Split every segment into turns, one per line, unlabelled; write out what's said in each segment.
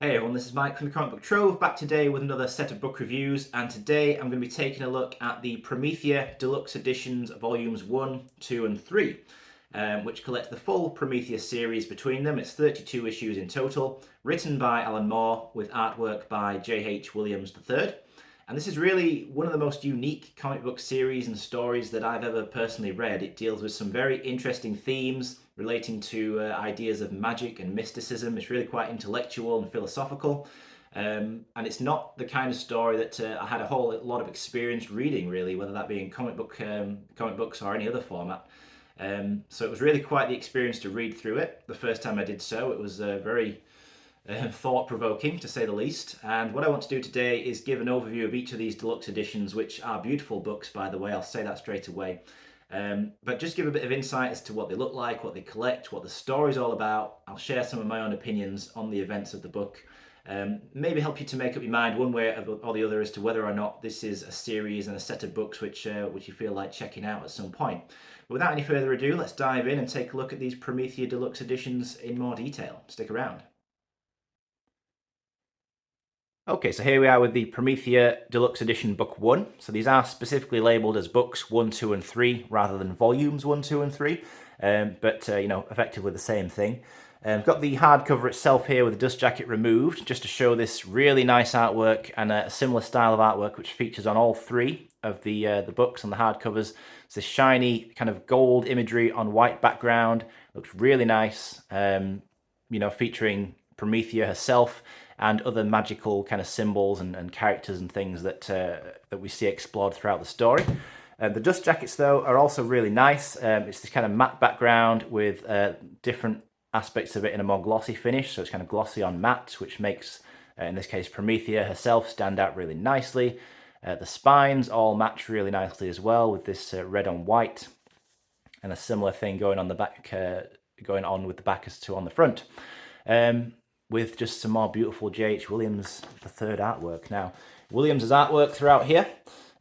Hey everyone, this is Mike from the Comic Book Trove, back today with another set of book reviews, and today I'm going to be taking a look at the Promethea Deluxe Editions Volumes 1, 2 and 3, which collect the full Promethea series between them. It's 32 issues in total, written by Alan Moore with artwork by J.H. Williams III. And this is really one of the most unique comic book series and stories that I've ever personally read. It deals with some very interesting themes relating to ideas of magic and mysticism. It's really quite intellectual and philosophical. And it's not the kind of story that I had a whole lot of experience reading, really, whether that be in comic books or any other format. So it was really quite the experience to read through it. The first time I did so, it was very thought-provoking, to say the least. And what I want to do today is give an overview of each of these deluxe editions, which are beautiful books, by the way. I'll say that straight away. But just give a bit of insight as to what they look like, what they collect, what the story's all about. I'll share some of my own opinions on the events of the book. Maybe help you to make up your mind one way or the other as to whether or not this is a series and a set of books which you feel like checking out at some point. But without any further ado, let's dive in and take a look at these Promethea Deluxe editions in more detail. Stick around. Okay, so here we are with the Promethea Deluxe Edition Book 1. So these are specifically labelled as books 1, 2 and 3 rather than volumes 1, 2 and 3, but effectively the same thing. Got the hardcover itself here with the dust jacket removed, just to show this really nice artwork and a similar style of artwork which features on all three of the books on the hardcovers. It's this shiny kind of gold imagery on white background. Looks really nice, featuring Promethea herself and other magical kind of symbols and characters and things that that we see explored throughout the story. The dust jackets, though, are also really nice. It's this kind of matte background with different aspects of it in a more glossy finish, so it's kind of glossy on matte, which makes, in this case, Promethea herself stand out really nicely. The spines all match really nicely as well, with this red on white, and a similar thing going on the back, going on with the back as to on the front. With just some more beautiful J.H. Williams III artwork. Now, Williams' artwork throughout here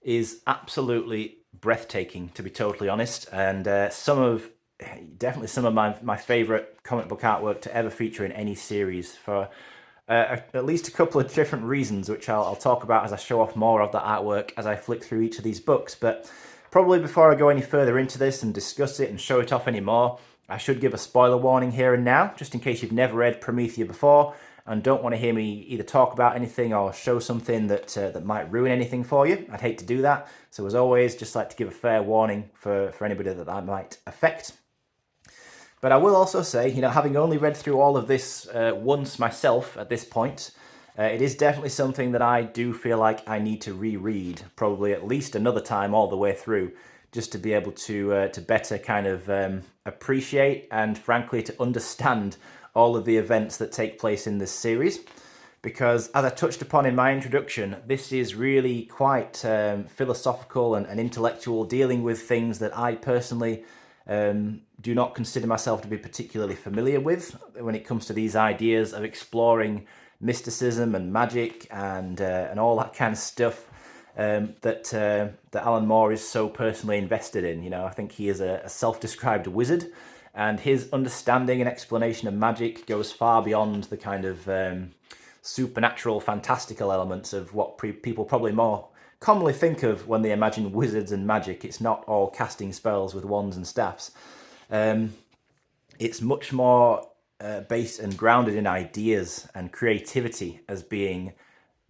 is absolutely breathtaking, to be totally honest, and definitely some of my favourite comic book artwork to ever feature in any series for at least a couple of different reasons, which I'll talk about as I show off more of that artwork as I flick through each of these books. But probably before I go any further into this and discuss it and show it off anymore, I should give a spoiler warning here and now, just in case you've never read Promethea before and don't want to hear me either talk about anything or show something that might ruin anything for you. I'd hate to do that. So as always, just like to give a fair warning for anybody that might affect. But I will also say, having only read through all of this once myself at this point, it is definitely something that I do feel like I need to reread, probably at least another time all the way through, just to be able to better kind of appreciate and frankly to understand all of the events that take place in this series. Because as I touched upon in my introduction, this is really quite philosophical and intellectual, dealing with things that I personally do not consider myself to be particularly familiar with when it comes to these ideas of exploring mysticism and magic and all that kind of stuff. That Alan Moore is so personally invested in. I think he is a self-described wizard, and his understanding and explanation of magic goes far beyond the kind of supernatural, fantastical elements of what people probably more commonly think of when they imagine wizards and magic. It's not all casting spells with wands and staffs. It's much more based and grounded in ideas and creativity as being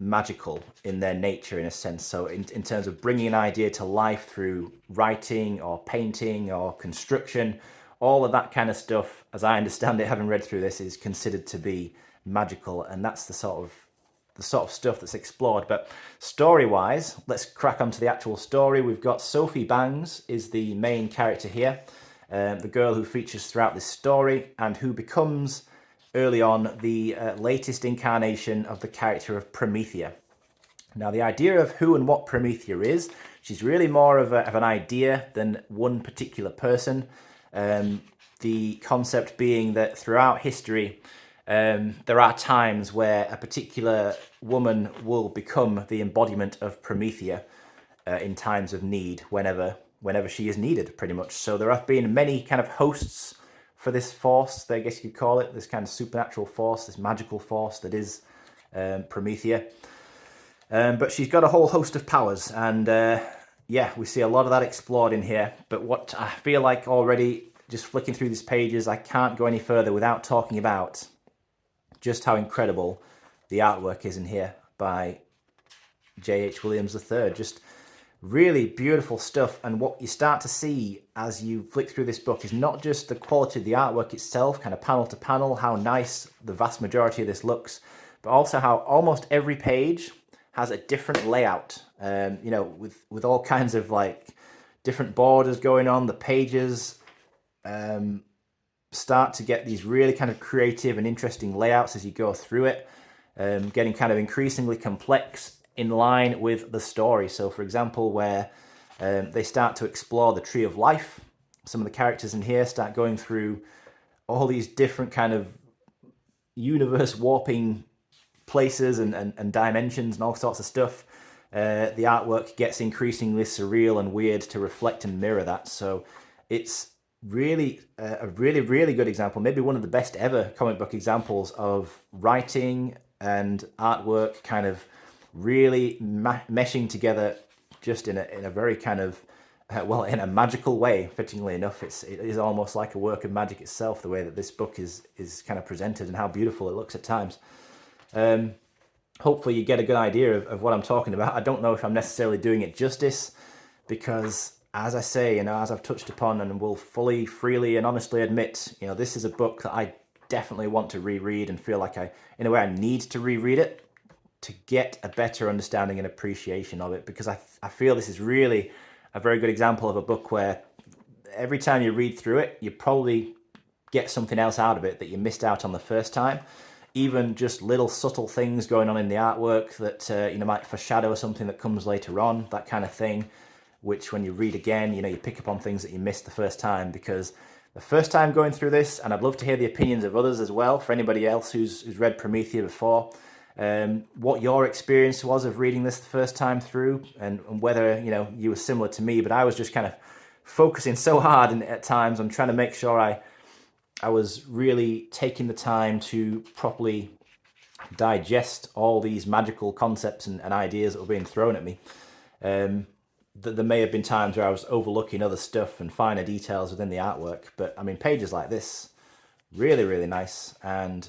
magical in their nature, in a sense. So in terms of bringing an idea to life through writing or painting or construction, all of that kind of stuff, as I understand it, having read through this, is considered to be magical, and that's the sort of stuff that's explored. But story-wise, let's crack onto the actual story. We've got Sophie Bangs is the main character here, the girl who features throughout this story and who becomes early on the latest incarnation of the character of Promethea. Now, the idea of who and what Promethea is, she's really more of an idea than one particular person. The concept being that throughout history, there are times where a particular woman will become the embodiment of Promethea in times of need, whenever she is needed, pretty much. So there have been many kind of hosts for this force, I guess you could call it, this kind of supernatural force, this magical force that is Promethea. But she's got a whole host of powers, and yeah, we see a lot of that explored in here. But what I feel like already, just flicking through these pages, I can't go any further without talking about just how incredible the artwork is in here by J.H. Williams III. Just really beautiful stuff. And what you start to see as you flick through this book is not just the quality of the artwork itself, kind of panel to panel, how nice the vast majority of this looks, but also how almost every page has a different layout, you know, with all kinds of like different borders going on. The pages start to get these really kind of creative and interesting layouts as you go through it, getting kind of increasingly complex in line with the story. So for example, where they start to explore the Tree of Life, some of the characters in here start going through all these different kind of universe warping places and dimensions and all sorts of stuff. The artwork gets increasingly surreal and weird to reflect and mirror that. So it's really a really good example, maybe one of the best ever comic book examples of writing and artwork kind of really meshing together just in a very kind of well, in a magical way. Fittingly enough, it is almost like a work of magic itself, the way that this book is kind of presented and how beautiful it looks at times. Hopefully you get a good idea of what I'm talking about. I don't know if I'm necessarily doing it justice, because as I say, you know, as I've touched upon and will fully, freely and honestly admit, you know, this is a book that I definitely want to reread and feel like in a way I need to reread it to get a better understanding and appreciation of it, because I feel this is really a very good example of a book where every time you read through it, you probably get something else out of it that you missed out on the first time. Even just little subtle things going on in the artwork that you know, might foreshadow something that comes later on, that kind of thing, which when you read again, you know, you pick up on things that you missed the first time. Because the first time going through this, and I'd love to hear the opinions of others as well, for anybody else who's read Promethea before, what your experience was of reading this the first time through, and whether, you know, you were similar to me. But I was just kind of focusing so hard at times on trying to make sure I was really taking the time to properly digest all these magical concepts and ideas that were being thrown at me. There may have been times where I was overlooking other stuff and finer details within the artwork, but I mean, pages like this, really nice. And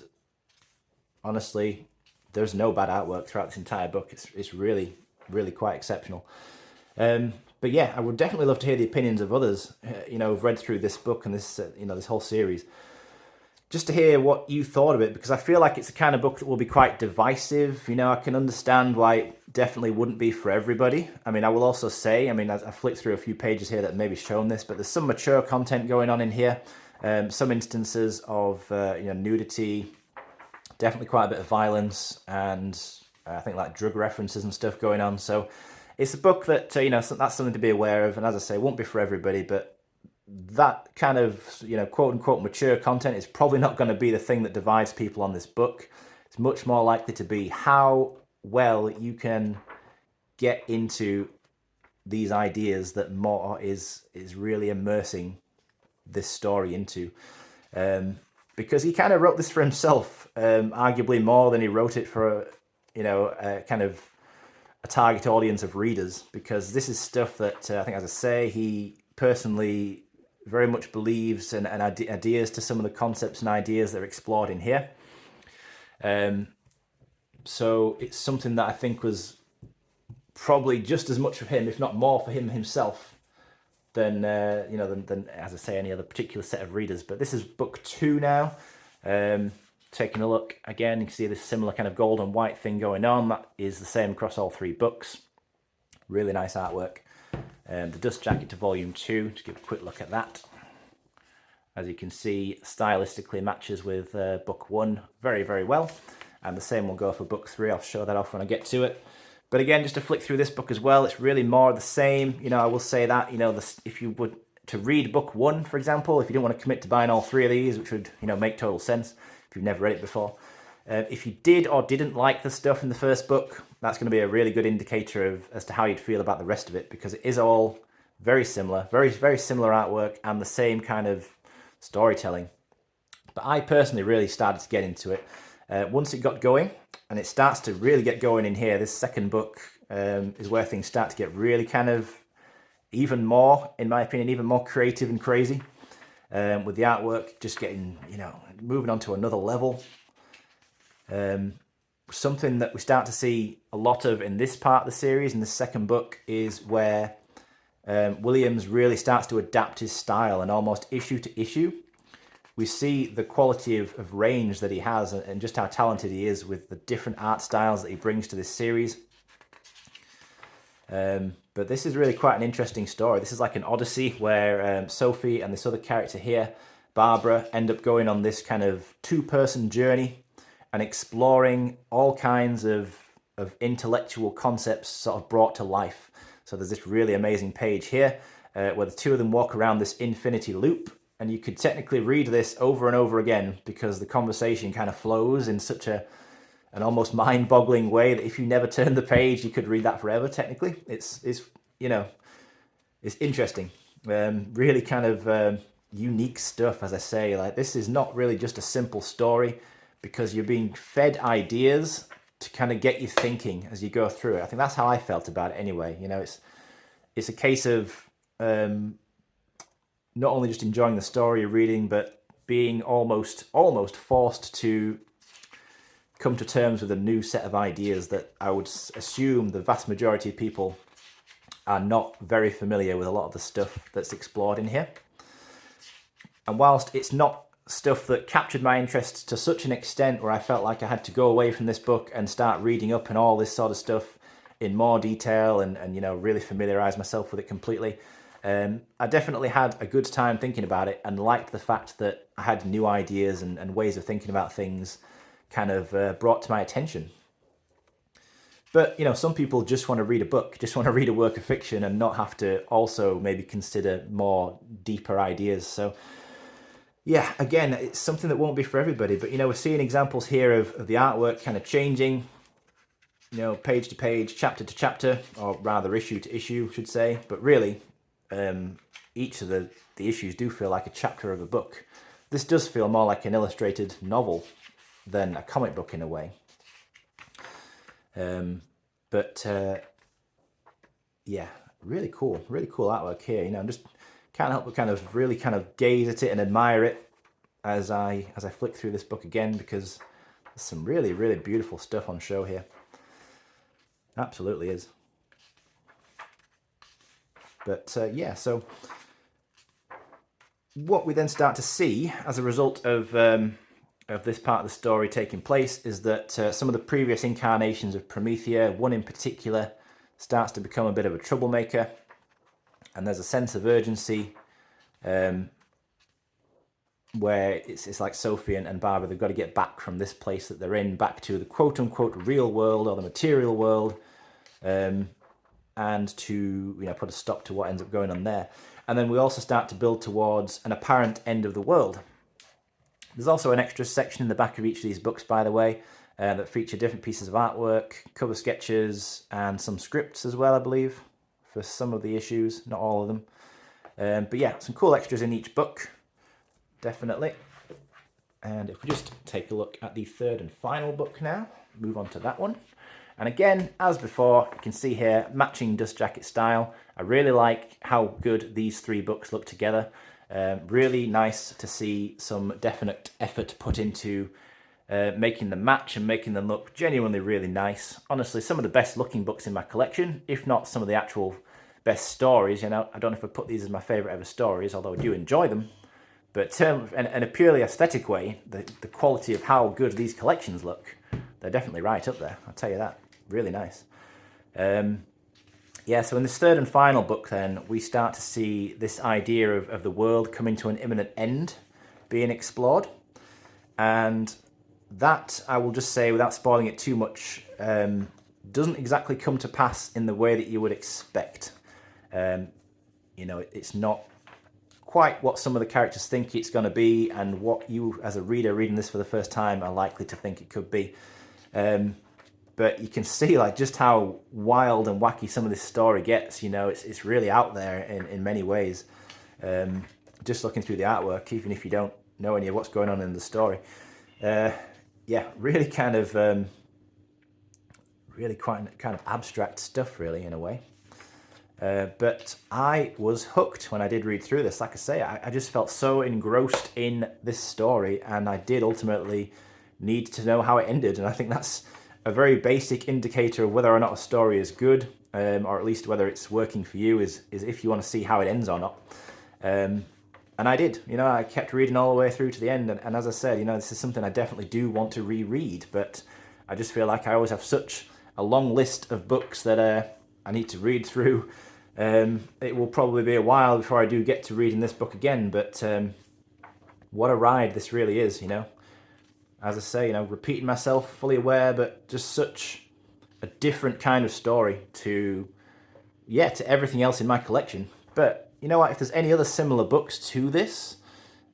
honestly, there's no bad artwork throughout this entire book. It's really quite exceptional. But yeah, I would definitely love to hear the opinions of others, you know, who've read through this book and this, you know, this whole series, just to hear what you thought of it, because I feel like it's the kind of book that will be quite divisive. You know, I can understand why it definitely wouldn't be for everybody. I mean, I will also say, I mean, I flicked through a few pages here that maybe shown this, but there's some mature content going on in here. Some instances of, you know, nudity, definitely quite a bit of violence, and I think like drug references and stuff going on. So it's a book that, you know, that's something to be aware of. And as I say, it won't be for everybody, but that kind of, you know, quote unquote mature content is probably not going to be the thing that divides people on this book. It's much more likely to be how well you can get into these ideas that Moore is really immersing this story into. Because he kind of wrote this for himself, arguably more than he wrote it for, you know, kind of a target audience of readers, because this is stuff that I think, as I say, he personally very much believes and adheres to some of the concepts and ideas that are explored in here. So it's something that I think was probably just as much for him, if not more for him himself, than you know, than as I say, any other particular set of readers. But this is book 2 now. Taking a look again, you can see this similar kind of gold and white thing going on. That is the same across all 3 books. Really nice artwork. The dust jacket to volume 2, to give a quick look at that. As you can see, stylistically matches with book 1 very well. And the same will go for book 3. I'll show that off when I get to it. But again, just to flick through this book as well, it's really more of the same. You know, I will say that, you know, if you would to read book 1, for example, if you don't want to commit to buying all 3 of these, which would, you know, make total sense if you've never read it before. If you did or didn't like the stuff in the first book, that's going to be a really good indicator as to how you'd feel about the rest of it, because it is all very similar, very similar artwork and the same kind of storytelling. But I personally really started to get into it. Once it got going, and it starts to really get going in here, this second book is where things start to get really kind of even more, in my opinion, even more creative and crazy. With the artwork just getting, moving on to another level. Something that we start to see a lot of in this part of the series, in the second book, is where Williams really starts to adapt his style, and almost issue to issue we see the quality of range that he has, and just how talented he is with the different art styles that he brings to this series. But this is really quite an interesting story. This is like an odyssey where Sophie and this other character here, Barbara, end up going on this kind of two-person journey and exploring all kinds of intellectual concepts sort of brought to life. So there's this really amazing page here where the two of them walk around this infinity loop, and you could technically read this over and over again because the conversation kind of flows in such an almost mind-boggling way that if you never turn the page, you could read that forever. Technically, it's interesting, really kind of unique stuff. As I say, like, this is not really just a simple story, because you're being fed ideas to kind of get you thinking as you go through it. I think that's how I felt about it anyway. It's a case of not only just enjoying the story you're reading, but being almost forced to come to terms with a new set of ideas that I would assume the vast majority of people are not very familiar with a lot of the stuff that's explored in here. And whilst it's not stuff that captured my interest to such an extent where I felt like I had to go away from this book and start reading up on all this sort of stuff in more detail and really familiarize myself with it completely, I definitely had a good time thinking about it, and liked the fact that I had new ideas and ways of thinking about things kind of brought to my attention. But, some people just want to read a book, just want to read a work of fiction and not have to also maybe consider more deeper ideas. So, yeah, again, it's something that won't be for everybody. But, we're seeing examples here of the artwork kind of changing, page to page, chapter to chapter, or rather issue to issue, I should say. But really, each of the issues do feel like a chapter of a book. This does feel more like an illustrated novel than a comic book in a way. Yeah, really cool artwork here. I'm just can't help but kind of really kind of gaze at it and admire it as I flick through this book again, because there's some really, really beautiful stuff on show here. Absolutely is. But yeah, so what we then start to see as a result of this part of the story taking place is that some of the previous incarnations of Promethea, one in particular, starts to become a bit of a troublemaker, and there's a sense of urgency where it's like Sophie and Barbara, they've got to get back from this place that they're in, back to the quote-unquote real world, or the material world, and to put a stop to what ends up going on there. And then we also start to build towards an apparent end of the world. There's also an extra section in the back of each of these books, by the way, that feature different pieces of artwork, cover sketches, and some scripts as well, I believe, for some of the issues, not all of them. But yeah, some cool extras in each book, definitely. And if we just take a look at the third and final book now, move on to that one. And again, as before, you can see here, matching dust jacket style. I really like how good these three books look together. Really nice to see some definite effort put into making them match and making them look genuinely really nice. Honestly, some of the best looking books in my collection, if not some of the actual best stories. I don't know if I put these as my favourite ever stories, although I do enjoy them. But in a purely aesthetic way, the quality of how good these collections look, they're definitely right up there, I'll tell you that. Really nice. Yeah, so in this third and final book then, we start to see this idea of the world coming to an imminent end being explored. And that, I will just say, without spoiling it too much, doesn't exactly come to pass in the way that you would expect. It's not quite what some of the characters think it's going to be, and what you, as a reader reading this for the first time, are likely to think it could be. But you can see just how wild and wacky some of this story gets. It's really out there in many ways. Just looking through the artwork, even if you don't know any of what's going on in the story. Yeah, really kind of really quite kind of abstract stuff, really, in a way. But I was hooked when I did read through this. Like I say, I just felt so engrossed in this story, and I did ultimately need to know how it ended. And I think that's a very basic indicator of whether or not a story is good, or at least whether it's working for you, is if you want to see how it ends or not. And I did. You know, I kept reading all the way through to the end, and as I said, you know, this is something I definitely do want to reread, but I just feel like I always have such a long list of books that I need to read through. It will probably be a while before I do get to reading this book again, but what a ride this really is, you know. As I say, you know, repeating myself, fully aware, but just such a different kind of story to everything else in my collection. But you know what, if there's any other similar books to this,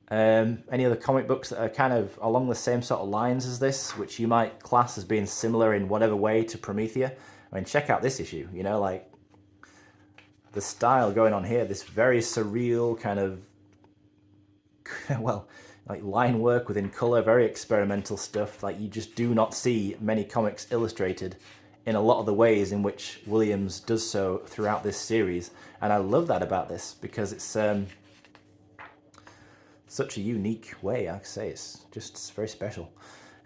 any other comic books that are kind of along the same sort of lines as this, which you might class as being similar in whatever way to Promethea, I mean, check out this issue, you know, like the style going on here, this very surreal kind of, well, like line work within colour, very experimental stuff. Like you just do not see many comics illustrated in a lot of the ways in which Williams does so throughout this series. And I love that about this, because it's such a unique way. Like I say, it's just very special.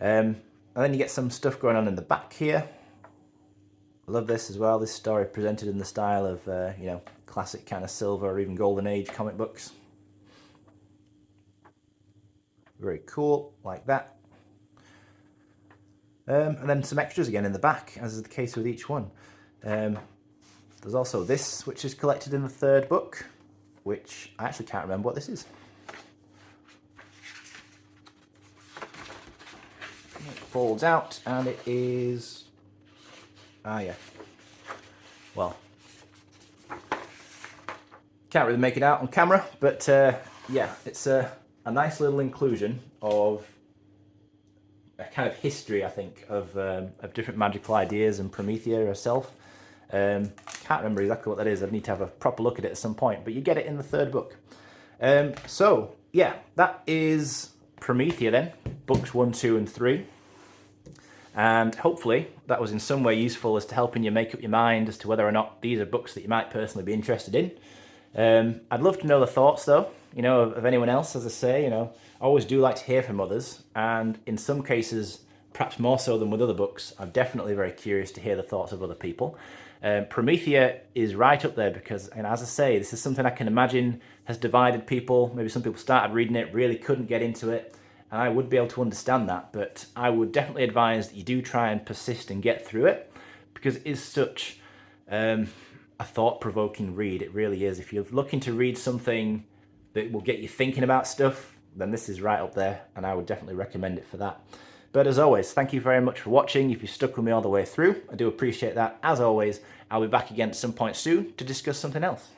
And then you get some stuff going on in the back here. I love this as well. This story presented in the style of, you know, classic kind of Silver or even Golden Age comic books. Very cool, like that. And then some extras again in the back, as is the case with each one. There's also this, which is collected in the third book, which I actually can't remember what this is. It folds out, and it is... Ah, yeah. Well, can't really make it out on camera, but yeah, it's a nice little inclusion of a kind of history, I think, of different magical ideas and Promethea herself. Can't remember exactly what that is. I'd need to have a proper look at it at some point, but you get it in the third book. So, yeah, that is Promethea then, books 1, 2, and 3. And hopefully that was in some way useful as to helping you make up your mind as to whether or not these are books that you might personally be interested in. I'd love to know the thoughts, though, you know, of anyone else. As I say, you know, I always do like to hear from others, and in some cases, perhaps more so than with other books, I'm definitely very curious to hear the thoughts of other people. Promethea is right up there because, and as I say, this is something I can imagine has divided people. Maybe some people started reading it, really couldn't get into it, and I would be able to understand that, but I would definitely advise that you do try and persist and get through it, because it is such a thought-provoking read. It really is. If you're looking to read something that will get you thinking about stuff, then this is right up there, and I would definitely recommend it for that. But as always, thank you very much for watching. If you stuck with me all the way through, I do appreciate that. As always, I'll be back again at some point soon to discuss something else.